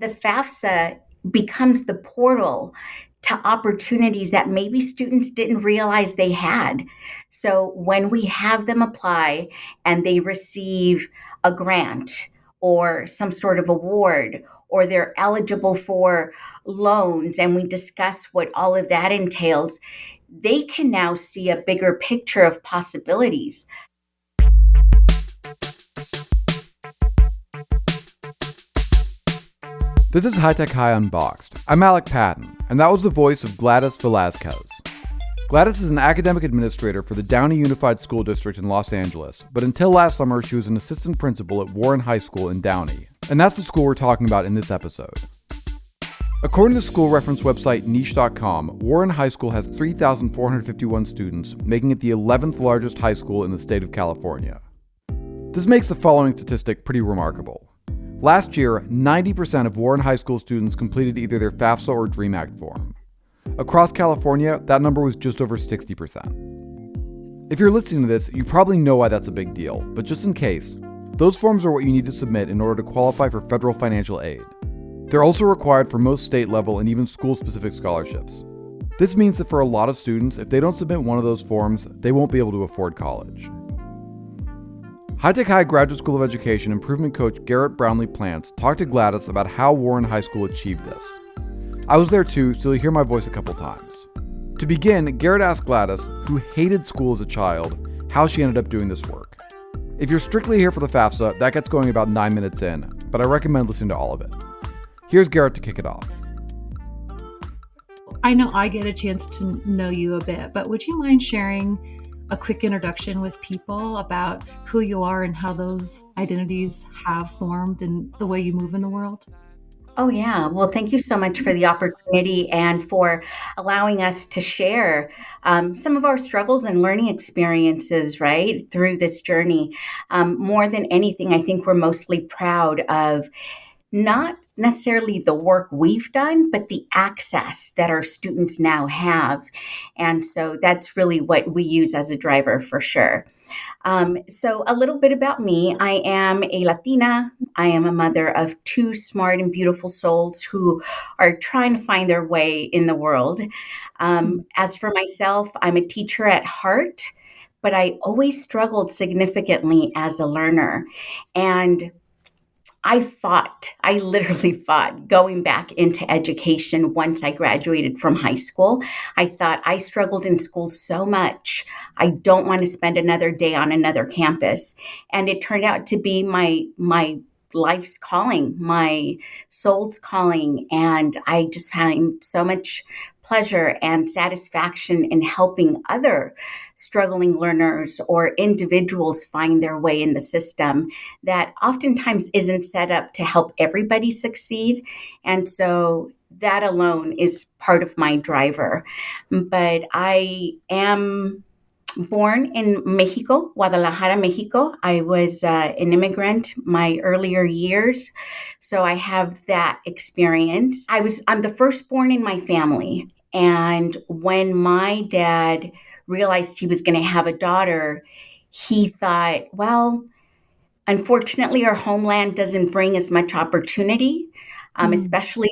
The FAFSA becomes the portal to opportunities that maybe students didn't realize they had. So when we have them apply and they receive a grant or some sort of award, or they're eligible for loans, and we discuss what all of that entails, they can now see a bigger picture of possibilities. This is High Tech High Unboxed. I'm Alec Patton, and that was the voice of Gladys Velazquez. Gladys is an academic administrator for the Downey Unified School District in Los Angeles, but until last summer, she was an assistant principal at Warren High School in Downey, and that's the school we're talking about in this episode. According to school reference website niche.com, Warren High School has 3,451 students, making it the 11th largest high school in the state of California. This makes the following statistic pretty remarkable. Last year, 90% of Warren High School students completed either their FAFSA or DREAM Act form. Across California, that number was just over 60%. If you're listening to this, you probably know why that's a big deal, but just in case, those forms are what you need to submit in order to qualify for federal financial aid. They're also required for most state-level and even school-specific scholarships. This means that for a lot of students, if they don't submit one of those forms, they won't be able to afford college. High Tech High Graduate School of Education improvement coach Garett Brownleee Plantz talked to Gladys about how Warren High School achieved this. I was there too, so you'll hear my voice a couple times. To begin, Garett asked Gladys, who hated school as a child, how she ended up doing this work. If you're strictly here for the FAFSA, that gets going about 9 minutes in, but I recommend listening to all of it. Here's Garett to kick it off. I know I get a chance to know you a bit, but would you mind sharing a quick introduction with people about who you are and how those identities have formed and the way you move in the world? Oh, yeah. Well, thank you so much for the opportunity and for allowing us to share some of our struggles and learning experiences, right, through this journey. More than anything, I think we're mostly proud of not necessarily the work we've done, but the access that our students now have. And so that's really what we use as a driver for sure. So a little bit about me. I am a Latina. I am a mother of two smart and beautiful souls who are trying to find their way in the world. As for myself, I'm a teacher at heart, but I always struggled significantly as a learner. And I literally fought going back into education once I graduated from high school. I thought I struggled in school so much. I don't want to spend another day on another campus. And it turned out to be my life's calling, my soul's calling. And I just find so much pleasure and satisfaction in helping other struggling learners or individuals find their way in the system that oftentimes isn't set up to help everybody succeed. And so that alone is part of my driver. But I am born in Mexico, Guadalajara, Mexico. I was an immigrant my earlier years, so I have that experience. I'm the firstborn in my family, and when my dad realized he was going to have a daughter, he thought, well, unfortunately, our homeland doesn't bring as much opportunity, especially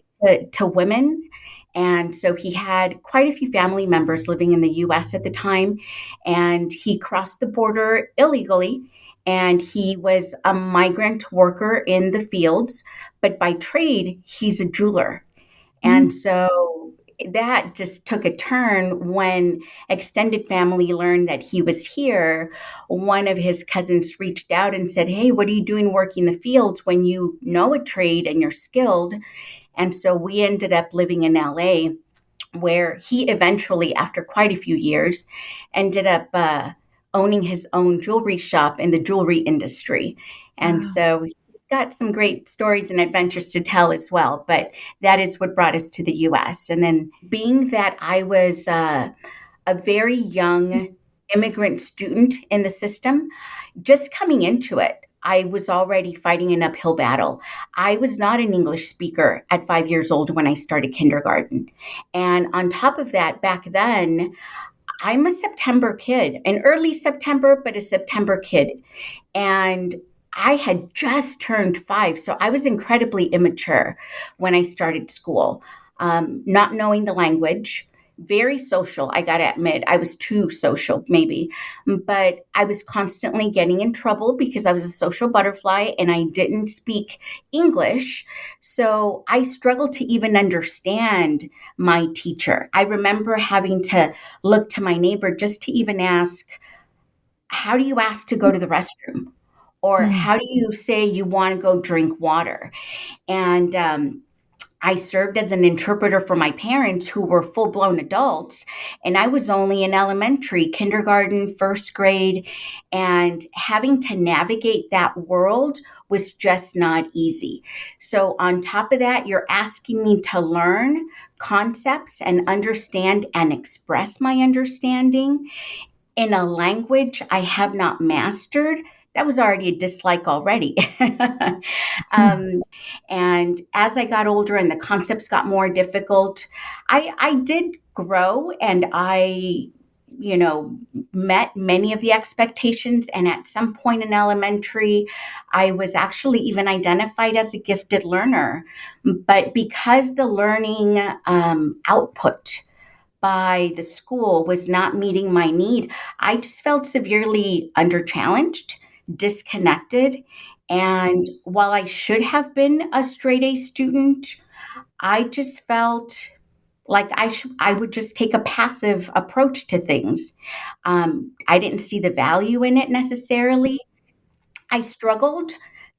to women. And so he had quite a few family members living in the US at the time, and he crossed the border illegally, and he was a migrant worker in the fields, but by trade, he's a jeweler. And so that just took a turn when extended family learned that he was here. One of his cousins reached out and said, hey, what are you doing working the fields when you know a trade and you're skilled? And so we ended up living in LA, where he eventually, after quite a few years, ended up owning his own jewelry shop in the jewelry industry. And so he's got some great stories and adventures to tell as well. But that is what brought us to the US. And then being that I was a very young immigrant student in the system, just coming into it, I was already fighting an uphill battle. I was not an English speaker at 5 years old when I started kindergarten. And on top of that, back then, I'm a September kid, an early September, but a September kid. And I had just turned 5, so I was incredibly immature when I started school, not knowing the language, very social. I got to admit, I was too social, maybe, but I was constantly getting in trouble because I was a social butterfly and I didn't speak English. So I struggled to even understand my teacher. I remember having to look to my neighbor just to even ask, how do you ask to go to the restroom? Or Mm. how do you say you want to go drink water? And I served as an interpreter for my parents who were full blown adults. And I was only in elementary, kindergarten, first grade. And having to navigate that world was just not easy. So, on top of that, you're asking me to learn concepts and understand and express my understanding in a language I have not mastered. That was already a dislike already. um, and as I got older and the concepts got more difficult, I did grow and I, you know, met many of the expectations. And at some point in elementary, I was actually even identified as a gifted learner. But because the learning output by the school was not meeting my need, I just felt severely underchallenged, disconnected. And while I should have been a straight A student, I just felt like I would just take a passive approach to things. I didn't see the value in it necessarily. I struggled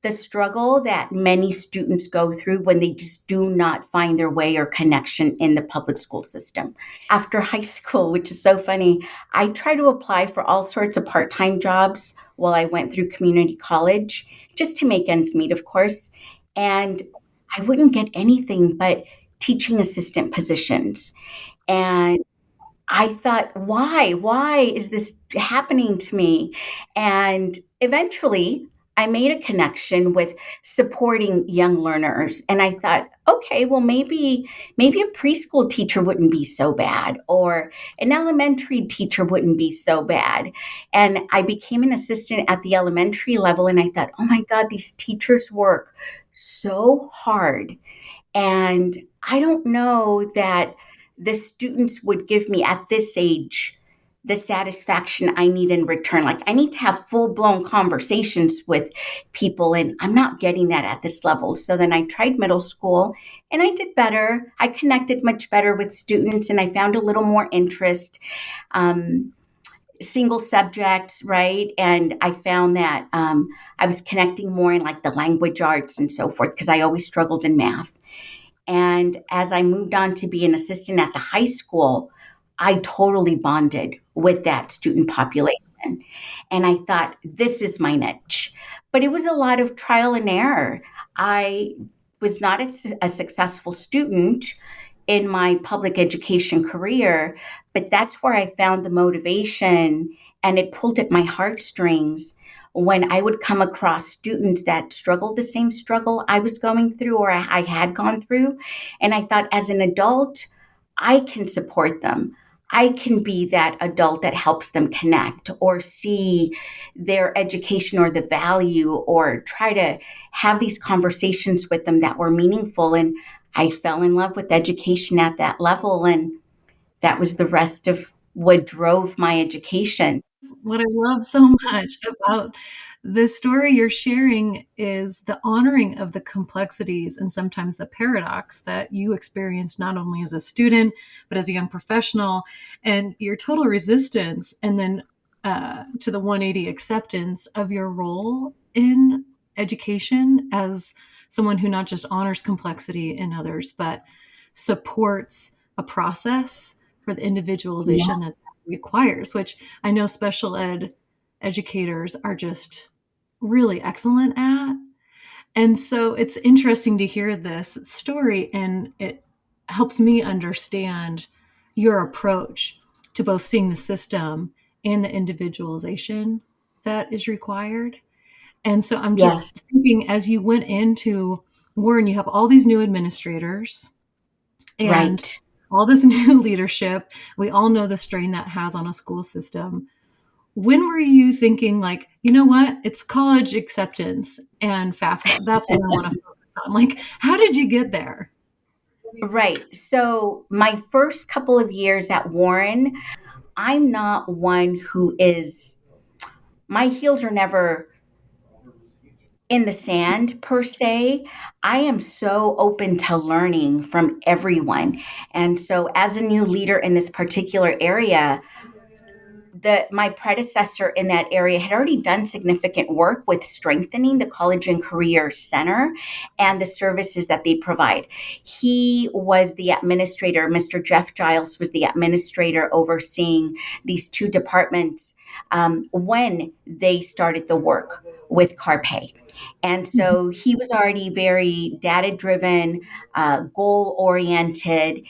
the struggle that many students go through when they just do not find their way or connection in the public school system. After high school, which is so funny, I tried to apply for all sorts of part time jobs while I went through community college, just to make ends meet, of course. And I wouldn't get anything but teaching assistant positions. And I thought, why? Why is this happening to me? And eventually, I made a connection with supporting young learners. And I thought, okay, well, maybe a preschool teacher wouldn't be so bad, or an elementary teacher wouldn't be so bad. And I became an assistant at the elementary level. And I thought, oh my God, these teachers work so hard. And I don't know that the students would give me at this age the satisfaction I need in return. Like, I need to have full blown conversations with people, and I'm not getting that at this level. So then I tried middle school and I did better. I connected much better with students and I found a little more interest. Single subjects, right? And I found that I was connecting more in like the language arts and so forth because I always struggled in math. And as I moved on to be an assistant at the high school, I totally bonded with that student population. And I thought, this is my niche. But it was a lot of trial and error. I was not a successful student in my public education career, but that's where I found the motivation and it pulled at my heartstrings when I would come across students that struggled the same struggle I was going through or I had gone through. And I thought, as an adult, I can support them. I can be that adult that helps them connect or see their education or the value or try to have these conversations with them that were meaningful. And I fell in love with education at that level. And that was the rest of what drove my education. What I love so much about the story you're sharing is the honoring of the complexities and sometimes the paradox that you experienced not only as a student, but as a young professional, and your total resistance, and then to the 180 acceptance of your role in education as someone who not just honors complexity in others, but supports a process for the individualization that requires, which I know special ed educators are just really excellent at. And so it's interesting to hear this story, and it helps me understand your approach to both seeing the system and the individualization that is required. And so I'm Yes, just thinking, as you went into Warren, you have all these new administrators and right. all this new leadership. We all know the strain that has on a school system. when were you thinking like, you know what, it's college acceptance and FAFSA, that's what I want to focus on? Like, how did you get there? Right. So my first couple of years at Warren, I'm not one who is, my heels are never in the sand per se. I am so open to learning from everyone. And so as a new leader in this particular area, my predecessor in that area had already done significant work with strengthening the College and Career Center and the services that they provide. He was the administrator, Mr. Jeff Giles was the administrator overseeing these two departments when they started the work with CarPay. And so he was already very data driven, goal oriented.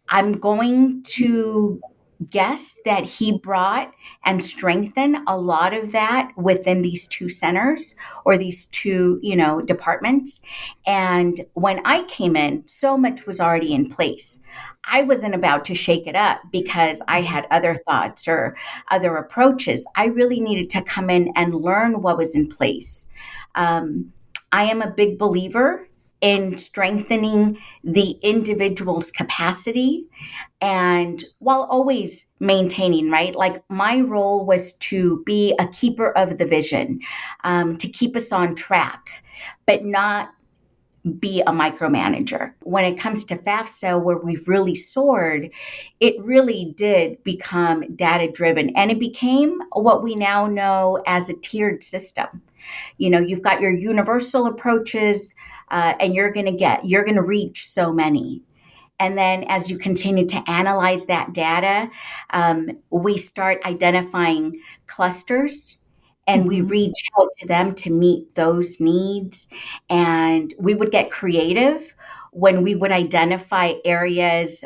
I'm going to guess that he brought and strengthened a lot of that within these two centers or these two, departments. And when I came in, so much was already in place. I wasn't about to shake it up because I had other thoughts or other approaches. I really needed to come in and learn what was in place. I am a big believer in strengthening the individual's capacity and while always maintaining, right? Like my role was to be a keeper of the vision, to keep us on track, but not be a micromanager. When it comes to FAFSA, where we've really soared, it really did become data driven and it became what we now know as a tiered system. You've got your universal approaches, and you're going to reach so many. And then as you continue to analyze that data, we start identifying clusters and we reach out to them to meet those needs. And we would get creative when we would identify areas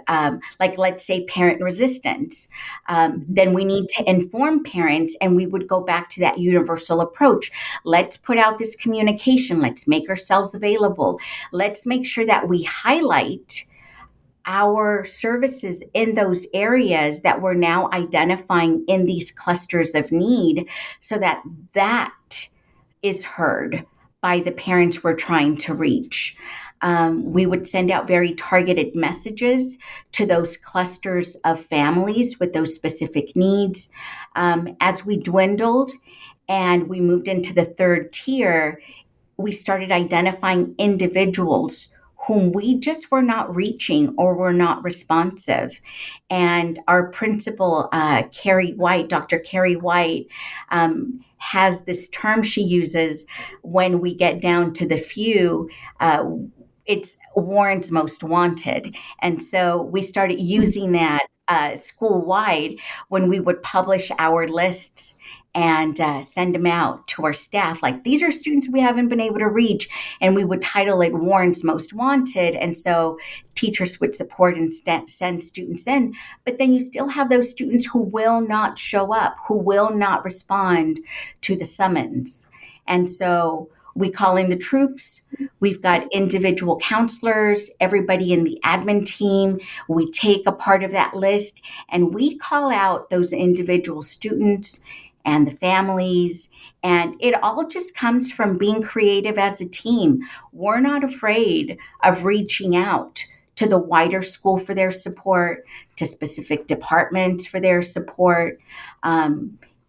like, let's say, parent resistance. Then we need to inform parents, and we would go back to that universal approach. Let's put out this communication. Let's make ourselves available. Let's make sure that we highlight our services in those areas that we're now identifying in these clusters of need so that is heard by the parents we're trying to reach. We would send out very targeted messages to those clusters of families with those specific needs. As we dwindled and we moved into the third tier, we started identifying individuals whom we just were not reaching or were not responsive. And our principal, Dr. Carrie White, has this term she uses when we get down to the few. It's Warren's most wanted. And so we started using that school-wide when we would publish our lists and send them out to our staff. Like, these are students we haven't been able to reach. And we would title it Warren's Most Wanted. And so teachers would support and send students in. But then you still have those students who will not show up, who will not respond to the summons. And so we call in the troops. We've got individual counselors, everybody in the admin team. We take a part of that list and we call out those individual students and the families. And it all just comes from being creative as a team. We're not afraid of reaching out to the wider school for their support, to specific departments for their support.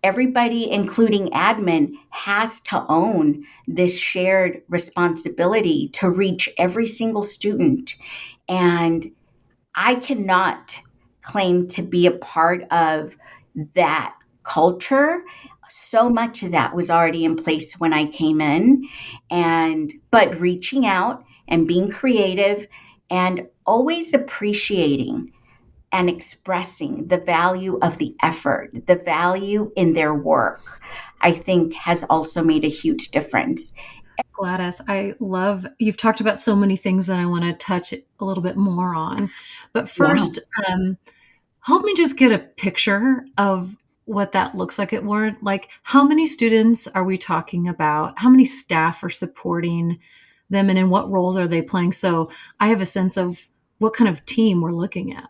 Everybody, including admin, has to own this shared responsibility to reach every single student. And I cannot claim to be a part of that culture. So much of that was already in place when I came in, but reaching out and being creative and always appreciating and expressing the value of the effort, the value in their work, I think has also made a huge difference. Gladys, you've talked about so many things that I want to touch a little bit more on. But first, help me just get a picture of what that looks like at Warren. Like, how many students are we talking about? How many staff are supporting them, and in what roles are they playing? So I have a sense of what kind of team we're looking at.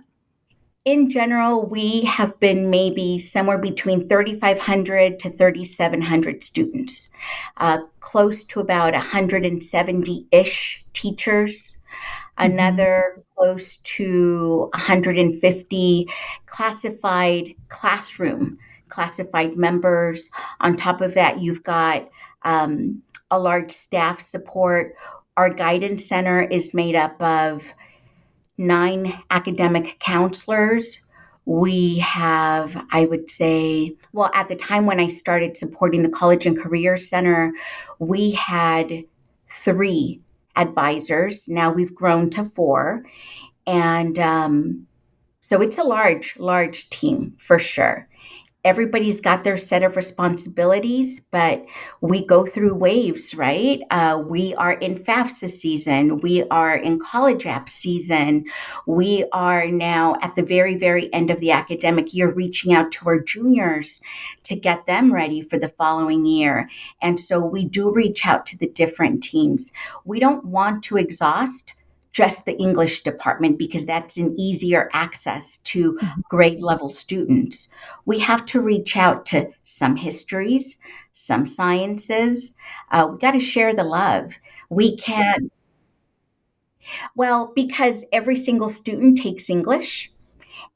In general, we have been maybe somewhere between 3,500 to 3,700 students, close to about 170-ish teachers, Mm-hmm. another close to 150 classified members. On top of that, you've got um, a large staff support. Our guidance center is made up of 9 academic counselors. We have, I would say, well, at the time when I started supporting the College and Career Center, we had 3 advisors. Now we've grown to 4. And so it's a large team for sure. Everybody's got their set of responsibilities, but we go through waves, right? We are in FAFSA season. We are in college app season. We are now at the very, very end of the academic year, reaching out to our juniors to get them ready for the following year. And so we do reach out to the different teams. We don't want to exhaust just the English department because that's an easier access to grade level students. We have to reach out to some histories, some sciences. We got to share the love. We can't, well, because every single student takes English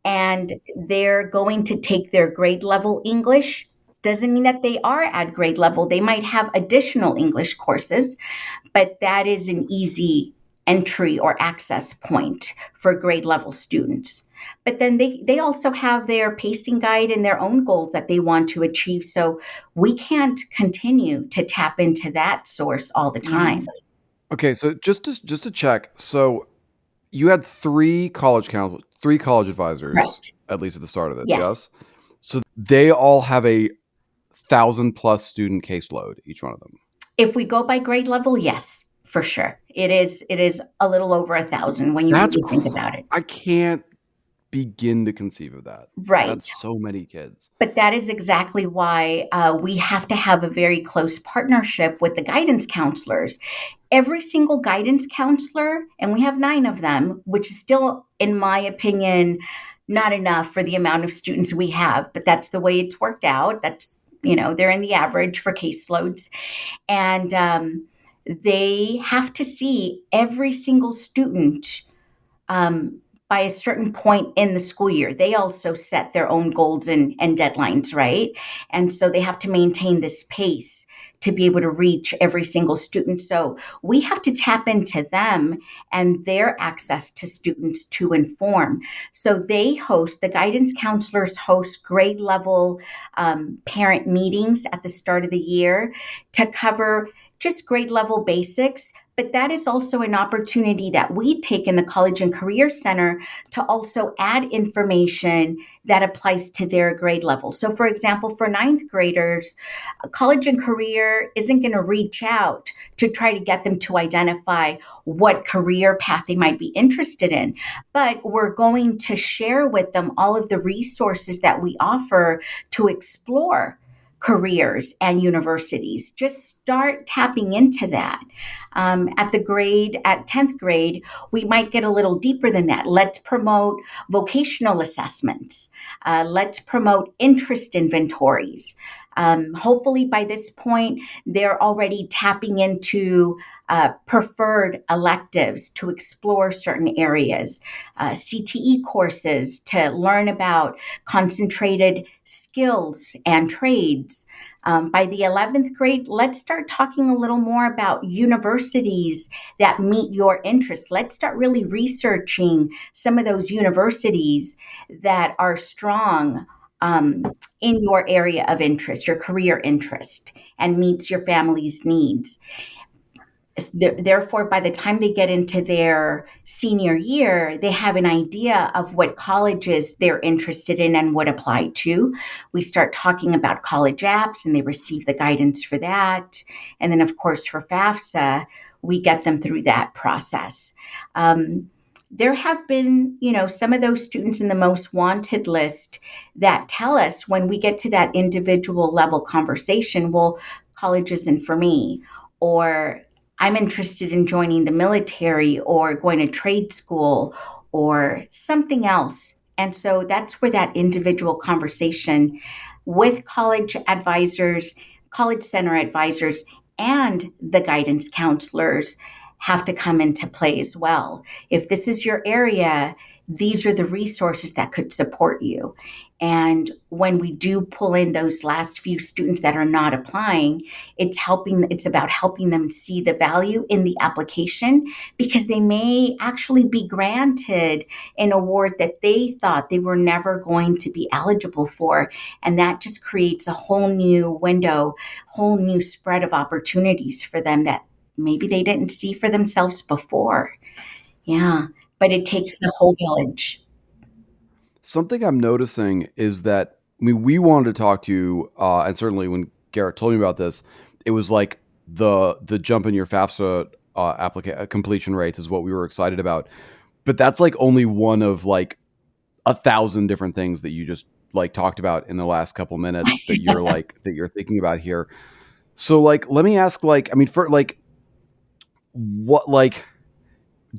and they're going to take their grade level English. Doesn't mean that they are at grade level. They might have additional English courses, but that is an easy entry or access point for grade level students. But then they also have their pacing guide and their own goals that they want to achieve. So we can't continue to tap into that source all the Yeah. time. Okay, so just to check, so you had 3 college advisors, Right. at least at the start of this, Yes. yes? So they all have a 1,000+ student caseload, each one of them. If we go by grade level, yes, for sure. It is a little over 1,000 when you That's really think about it. I can't begin to conceive of that. Right. That's so many kids. But that is exactly why we have to have a very close partnership with the guidance counselors. Every single guidance counselor, and we have 9 of them, which is still, in my opinion, not enough for the amount of students we have, but that's the way it's worked out. That's, they're in the average for caseloads. And they have to see every single student by a certain point in the school year. They also set their own goals and deadlines, right? And so they have to maintain this pace to be able to reach every single student. So we have to tap into them and their access to students to inform. So the guidance counselors host grade level parent meetings at the start of the year to cover just grade level basics. But that is also an opportunity that we take in the College and Career Center to also add information that applies to their grade level. So, for example, for 9th graders, College and Career isn't going to reach out to try to get them to identify what career path they might be interested in. But we're going to share with them all of the resources that we offer to explore careers and universities. Just start tapping into that. At 10th grade, we might get a little deeper than that. Let's promote vocational assessments. Let's promote interest inventories. Hopefully, by this point, they're already tapping into preferred electives to explore certain areas, CTE courses to learn about concentrated skills and trades. By the 11th grade, let's start talking a little more about universities that meet your interests. Let's start really researching some of those universities that are strong in your area of interest, your career interest, and meets your family's needs. Therefore, by the time they get into their senior year, they have an idea of what colleges they're interested in and would apply to. We start talking about college apps and they receive the guidance for that. And then, of course, for FAFSA, we get them through that process. There have been, some of those students in the most wanted list that tell us when we get to that individual level conversation, well, college isn't for me, or I'm interested in joining the military or going to trade school or something else And so that's where that individual conversation with college advisors, college center advisors, and the guidance counselors have to come into play as well. If this is your area, these are the resources that could support you. And when we do pull in those last few students that are not applying, it's about helping them see the value in the application, because they may actually be granted an award that they thought they were never going to be eligible for. And that just creates a whole new window, whole new spread of opportunities for them that maybe they didn't see for themselves before. Yeah. But it takes the whole village. Something I'm noticing is that, I mean, we wanted to talk to you, and certainly when Garett told me about this, it was like the jump in your FAFSA completion rates is what we were excited about. But that's like only one of like 1,000 different things that you just like talked about in the last couple minutes that you're like that you're thinking about here. So like, let me ask, like, I mean, for like, what like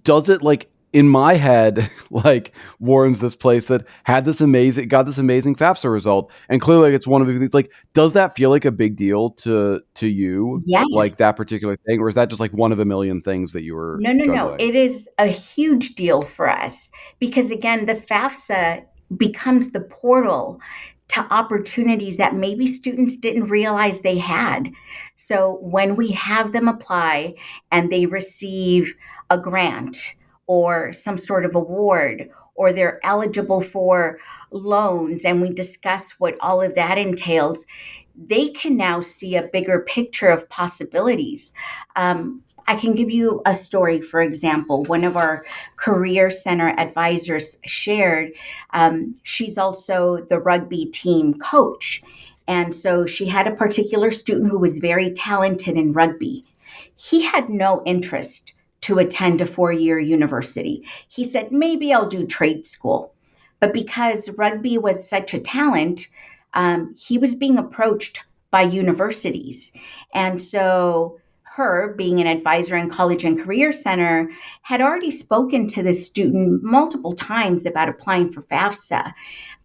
does it like in my head, like Warren's this place that got this amazing FAFSA result, and clearly like, it's one of these. Like, does that feel like a big deal to you, like Yes. that particular thing, or is that just like one of a million things that you were No, no, no. juggling? It is a huge deal for us because, again, the FAFSA becomes the portal to opportunities that maybe students didn't realize they had. So when we have them apply and they receive a grant or some sort of award, or they're eligible for loans, and we discuss what all of that entails, they can now see a bigger picture of possibilities. I can give you a story. For example, one of our career center advisors shared, she's also the rugby team coach. And so she had a particular student who was very talented in rugby. He had no interest to attend a 4-year university. He said, maybe I'll do trade school. But because rugby was such a talent, he was being approached by universities. And so her, being an advisor in College and Career Center, had already spoken to this student multiple times about applying for FAFSA.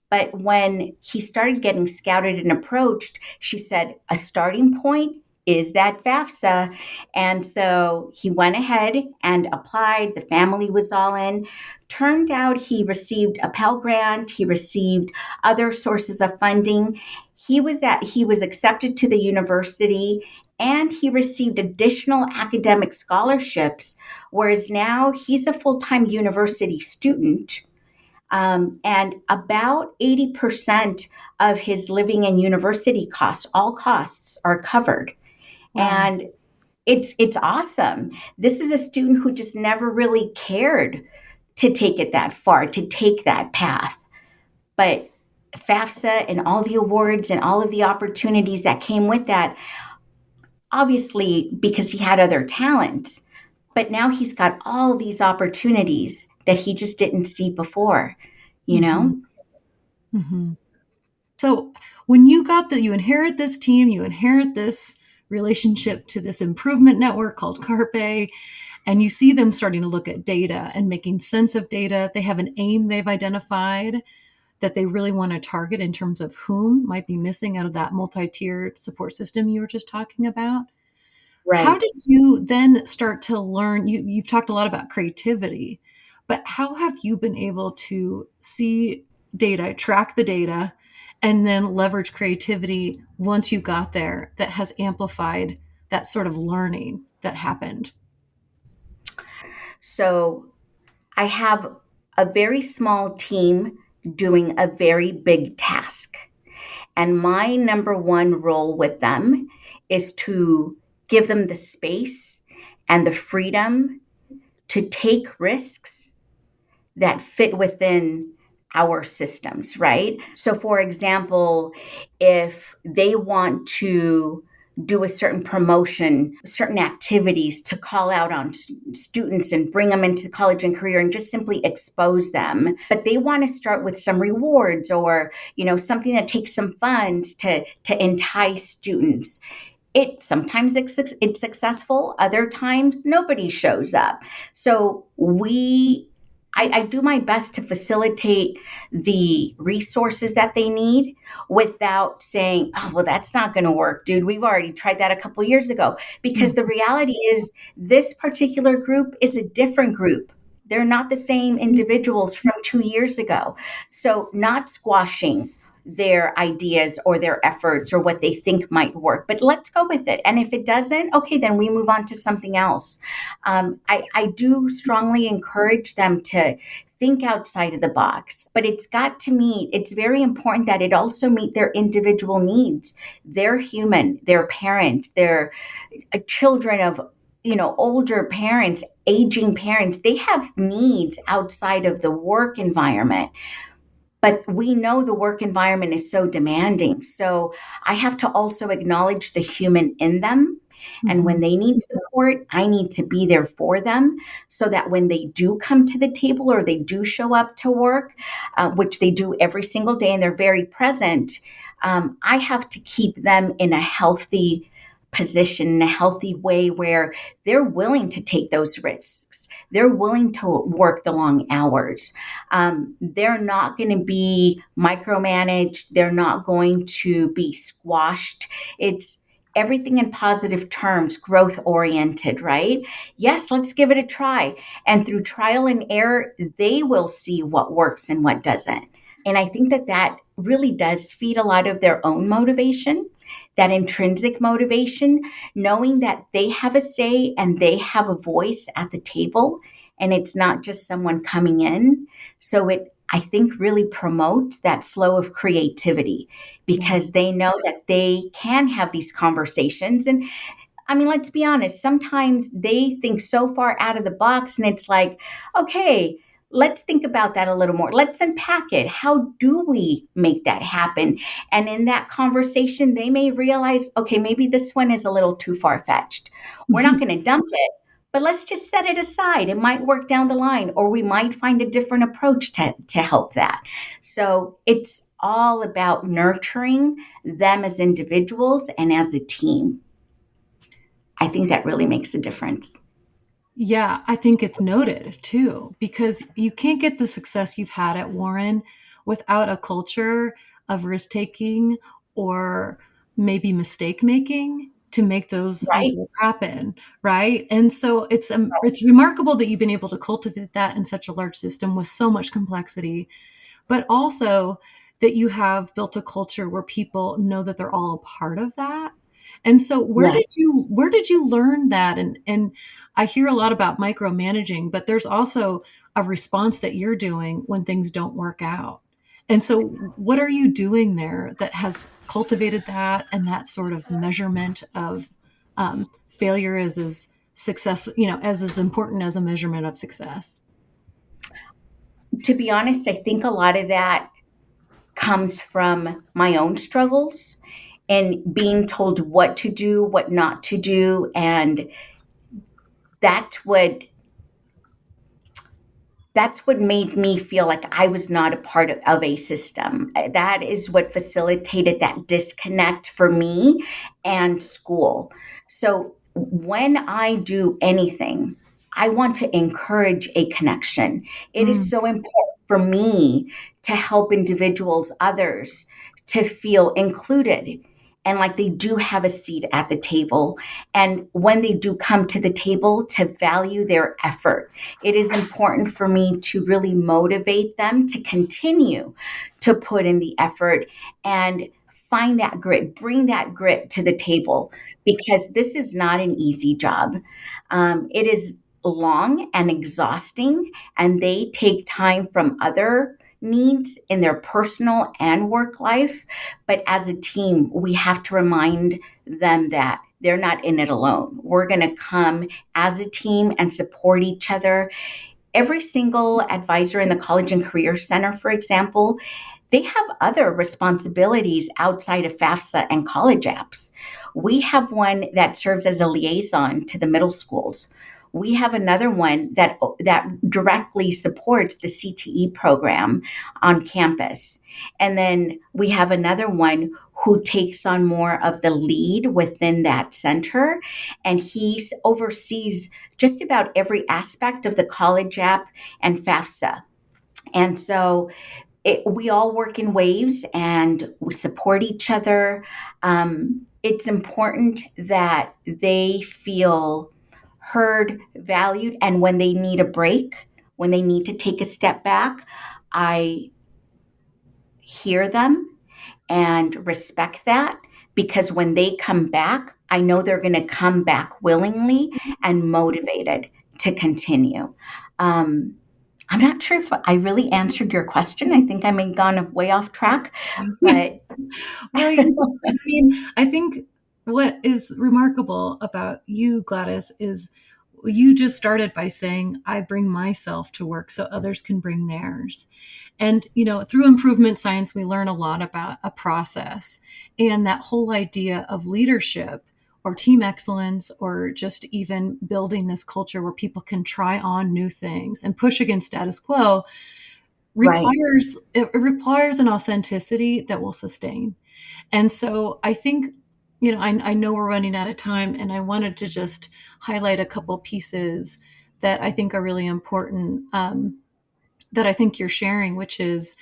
But when he started getting scouted and approached, she said, a starting point is that FAFSA. And so he went ahead and applied. The family was all in. Turned out he received a Pell Grant. He received other sources of funding. He was accepted to the university, and he received additional academic scholarships, whereas now he's a full-time university student. And about 80% of his living and university costs, all costs, are covered. Wow. And it's awesome. This is a student who just never really cared to take it that far, to take that path. But FAFSA and all the awards and all of the opportunities that came with that, obviously because he had other talents, but now he's got all these opportunities that he just didn't see before, you know? Mm-hmm. So when you inherit this team, you inherit this relationship to this improvement network called Carpe, and you see them starting to look at data and making sense of data. They have an aim they've identified that they really want to target in terms of whom might be missing out of that multi-tiered support system you were just talking about. Right. How did you then start to learn? You've talked a lot about creativity, but how have you been able to see data, track the data, and then leverage creativity once you got there that has amplified that sort of learning that happened? So I have a very small team doing a very big task. And my number one role with them is to give them the space and the freedom to take risks that fit within our systems, right? So, for example, if they want to do a certain promotion, certain activities to call out on students and bring them into college and career and just simply expose them, but they want to start with some rewards or, something that takes some funds to entice students. Sometimes it's successful, other times nobody shows up. So we I do my best to facilitate the resources that they need without saying, oh, well, that's not going to work, dude. We've already tried that a couple years ago. Because Mm. the reality is, this particular group is a different group. They're not the same individuals from 2 years ago. So, not squashing their ideas or their efforts or what they think might work, but let's go with it. And if it doesn't, okay, then we move on to something else. I do strongly encourage them to think outside of the box, but it's very important that it also meet their individual needs. They're human, they're parents, they're children of, older parents, aging parents. They have needs outside of the work environment. But we know the work environment is so demanding. So I have to also acknowledge the human in them. And when Mhm. they need support, I need to be there for them so that when they do come to the table or they do show up to work, which they do every single day and they're very present, I have to keep them in a healthy position, in a healthy way where they're willing to take those risks. They're willing to work the long hours. They're not going to be micromanaged. They're not going to be squashed. It's everything in positive terms, growth oriented, right? Yes, let's give it a try. And through trial and error, they will see what works and what doesn't. And I think that that really does feed a lot of their own motivation, that intrinsic motivation, knowing that they have a say and they have a voice at the table, and it's not just someone coming in. So it, I think, really promotes that flow of creativity Yeah. because they know that they can have these conversations. And I mean, let's be honest, sometimes they think so far out of the box, and it's like, okay, let's think about that a little more. Let's unpack it. How do we make that happen? And in that conversation, they may realize, okay, maybe this one is a little too far fetched. We're not going to dump it, but let's just set it aside. It might work down the line, or we might find a different approach to help that. So it's all about nurturing them as individuals and as a team. I think that really makes a difference. Yeah, I think it's noted too, because you can't get the success you've had at Warren without a culture of risk taking or maybe mistake making to make those Right? results happen, right? And so it's remarkable that you've been able to cultivate that in such a large system with so much complexity, but also that you have built a culture where people know that they're all a part of that. And so Yes. where did you learn that? And I hear a lot about micromanaging, but there's also a response that you're doing when things don't work out. And so what are you doing there that has cultivated that and that sort of measurement of failure is as success, as important as a measurement of success? To be honest, I think a lot of that comes from my own struggles and being told what to do, what not to do. And that's what that's what made me feel like I was not a part of a system. That is what facilitated that disconnect for me and school. So when I do anything, I want to encourage a connection. It is Mm, so important for me to help individuals, others, to feel included and like they do have a seat at the table. And when they do come to the table, to value their effort. It is important for me to really motivate them to continue to put in the effort and find that grit, bring that grit to the table because this is not an easy job. It is long and exhausting, and they take time from other needs in their personal and work life. But as a team, we have to remind them that they're not in it alone. We're going to come as a team and support each other. Every single advisor in the College and Career Center, for example, they have other responsibilities outside of FAFSA and college apps. We have one that serves as a liaison to the middle schools. we have another one that directly supports the CTE program on campus. And then we have another one who takes on more of the lead within that center, and he oversees just about every aspect of the college app and FAFSA. And so we all work in waves and we support each other. It's important that they feel heard, valued, and when they need a break, when they need to take a step back, I hear them and respect that, because when they come back, I know they're going to come back willingly and motivated to continue. Um, I'm not sure if I really answered your question. I think I may have gone way off track, but Well, I mean, I think what is remarkable about you, Gladys, is you just started by saying, I bring myself to work so others can bring theirs. And, through improvement science, we learn a lot about a process and that whole idea of leadership or team excellence, or just even building this culture where people can try on new things and push against status quo right. requires an authenticity that will sustain. And so I think, I know we're running out of time, and I wanted to just highlight a couple pieces that I think are really important, that I think you're sharing, which is,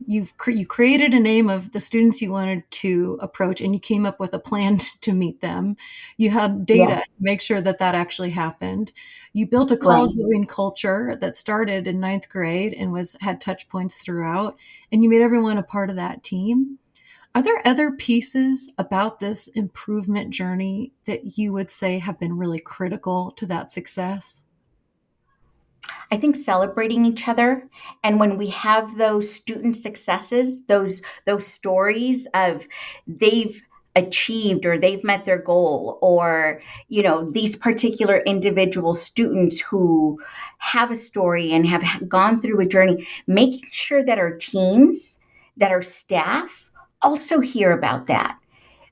you created a name of the students you wanted to approach, and you came up with a plan to meet them. You had data to Yes. make sure that that actually happened. You built a Right. college living culture that started in ninth grade and had touch points throughout, and you made everyone a part of that team. Are there other pieces about this improvement journey that you would say have been really critical to that success? I think celebrating each other, and when we have those student successes, those stories of they've achieved or they've met their goal, or these particular individual students who have a story and have gone through a journey, making sure that our teams, that our staff also hear about that.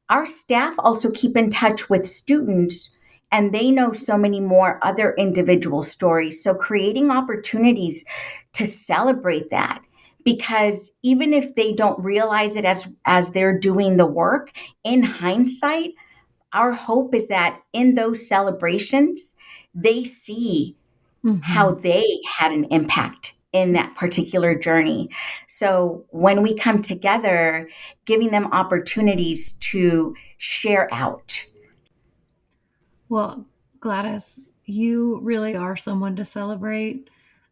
Our staff also keep in touch with students, and they know so many more other individual stories. So creating opportunities to celebrate that, because even if they don't realize it as they're doing the work, in hindsight, our hope is that in those celebrations they see how Mm-hmm. they had an impact in that particular journey. So when we come together, giving them opportunities to share out. Well, Gladys, you really are someone to celebrate.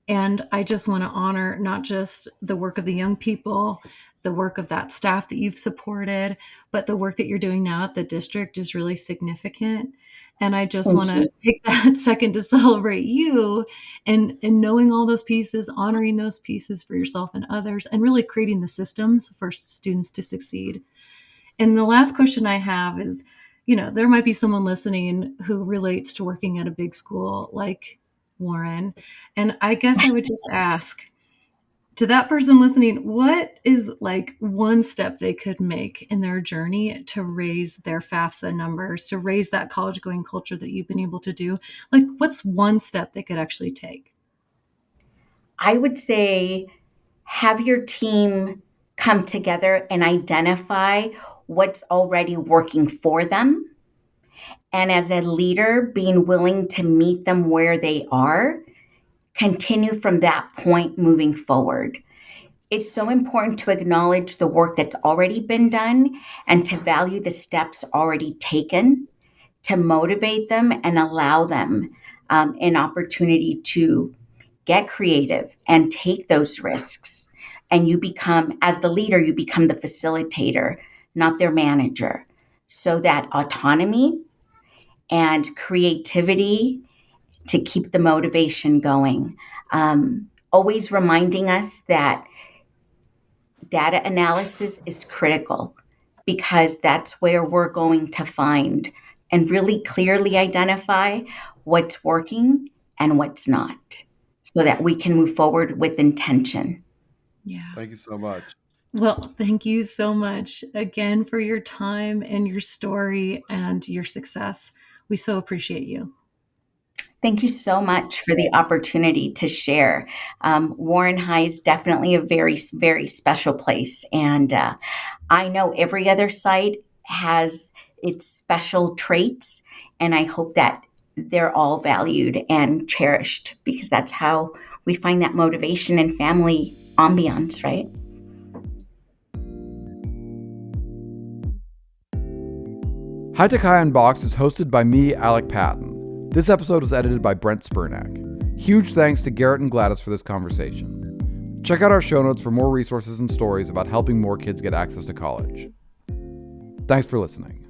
And I just want to honor not just the work of the young people, the work of that staff that you've supported, but the work that you're doing now at the district is really significant. And I just Thank want to you. take that second to celebrate you, and knowing all those pieces, honoring those pieces for yourself and others, and really creating the systems for students to succeed. And the last question I have is, there might be someone listening who relates to working at a big school like Warren. And I guess I would just ask, to that person listening, what is like one step they could make in their journey to raise their FAFSA numbers, to raise that college going culture that you've been able to do? Like, what's one step they could actually take? I would say have your team come together and identify what's already working for them. And as a leader, being willing to meet them where they are, continue from that point moving forward. It's so important to acknowledge the work that's already been done and to value the steps already taken, to motivate them and allow them an opportunity to get creative and take those risks. And you become, as the leader, you become the facilitator, not their manager. So that autonomy and creativity to keep the motivation going. Always reminding us that data analysis is critical, because that's where we're going to find and really clearly identify what's working and what's not, so that we can move forward with intention. Yeah. Thank you so much. Well, thank you so much again for your time and your story and your success. We so appreciate you. Thank you so much for the opportunity to share. Warren High is definitely a very, very special place. And I know every other site has its special traits. And I hope that they're all valued and cherished because that's how we find that motivation and family ambiance, right? High Tech High Unboxed is hosted by me, Alec Patton. This episode was edited by Brent Spurnack. Huge thanks to Garett and Gladys for this conversation. Check out our show notes for more resources and stories about helping more kids get access to college. Thanks for listening.